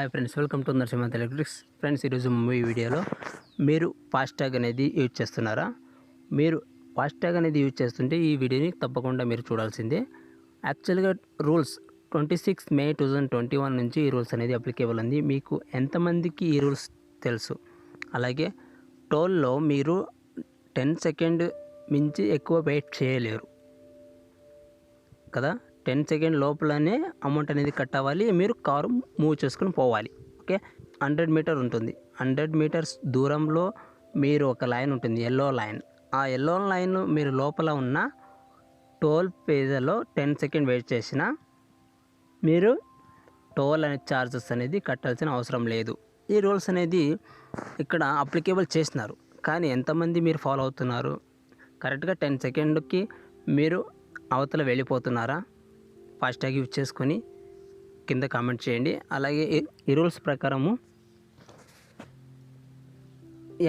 Hi friends, welcome to Narasimha electrics. Friends, ఈరోజు ఈ వీడియోలో మీరు ఫాస్టాగ్ అనేది యూజ్ చేస్తున్నారా? మీరు ఫాస్టాగ్ అనేది యూజ్ చేస్తుంటే ఈ వీడియోని తప్పకుండా మీరు చూడాల్సిందే. యాక్చువల్గా రూల్స్ 26 మే 2021 నుంచి ఈ రూల్స్ అనేది అప్లికేబుల్ ఉంది. మీకు ఎంతమందికి ఈ రూల్స్ తెలుసు? అలాగే టోల్లో మీరు 10 సెకండ్ మించి ఎక్కువ వెయిట్ చేయలేరు కదా. 10 సెకండ్ లోపలనే అమౌంట్ అనేది కట్ అవ్వాలి. మీరు కారు మూవ్ చేసుకుని పోవాలి. ఓకే, 100 మీటర్ ఉంటుంది. 100 మీటర్స్ దూరంలో మీరు ఒక లైన్ ఉంటుంది, ఎల్లో లైన్. ఆ ఎల్లో లైన్ మీరు లోపల ఉన్న టోల్ ప్లాజాలో 10 సెకండ్ వెయిట్ చేసినా మీరు టోల్ అనే ఛార్జెస్ అనేది కట్టాల్సిన అవసరం లేదు. ఈ రూల్స్ అనేది ఇక్కడ అప్లికేబుల్ చేసినారు, కానీ ఎంతమంది మీరు ఫాలో అవుతున్నారు? కరెక్ట్గా 10 సెకండ్కి మీరు అవతల వెళ్ళిపోతున్నారా ఫాస్టాగ్ యూజ్ చేసుకొని? కింద కామెంట్ చేయండి. అలాగే ఈ రూల్స్ ప్రకారము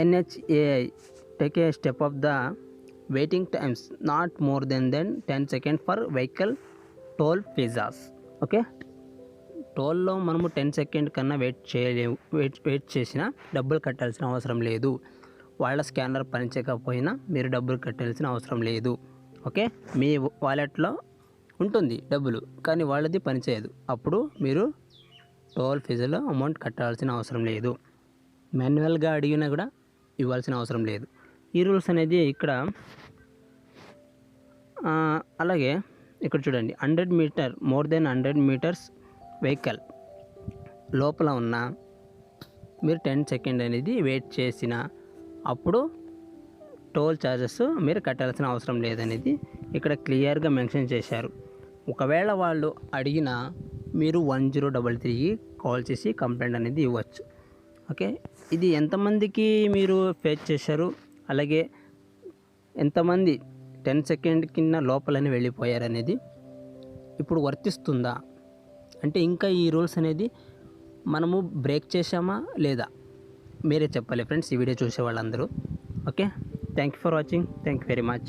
NHAI take a step of the waiting times not more than 10 second for vehicle toll plazas. Okay, టోల్లో మనము 10 సెకండ్ కన్నా వెయిట్ చేయలేము. వెయిట్ చేసినా డబ్బులు కట్టాల్సిన అవసరం లేదు. వాళ్ళ స్కానర్ పనిచేయకపోయినా మీరు డబ్బులు కట్టాల్సిన అవసరం లేదు. ఓకే, మీ వాలెట్లో ఉంటుంది డబ్బులు, కానీ వాళ్ళది పనిచేయదు. అప్పుడు మీరు టోల్ ఫీజులో అమౌంట్ కట్టాల్సిన అవసరం లేదు. మాన్యువల్గా అడిగినా కూడా ఇవ్వాల్సిన అవసరం లేదు. ఈ రూల్స్ అనేది ఇక్కడ అలాగే ఇక్కడ చూడండి, 100 metre more than 100 metres vehicle లోపల ఉన్న మీరు 10 సెకండ్ అనేది వెయిట్ చేసిన అప్పుడు టోల్ ఛార్జెస్ మీరు కట్టాల్సిన అవసరం లేదనేది ఇక్కడ క్లియర్గా మెన్షన్ చేశారు. ఒకవేళ వాళ్ళు అడిగినా మీరు 1033కి కాల్ చేసి కంప్లైంట్ అనేది ఇవ్వచ్చు. ఓకే, ఇది ఎంతమందికి మీరు ఫేస్ చేశారు? అలాగే ఎంతమంది 10 సెకండ్ కింద లోపలని వెళ్ళిపోయారు అనేది ఇప్పుడు వర్తిస్తుందా? అంటే ఇంకా ఈ రూల్స్ అనేది మనము బ్రేక్ చేసామా లేదా మీరే చెప్పాలి ఫ్రెండ్స్, ఈ వీడియో చూసే వాళ్ళందరూ. Okay, thank you for watching. Thank you very much.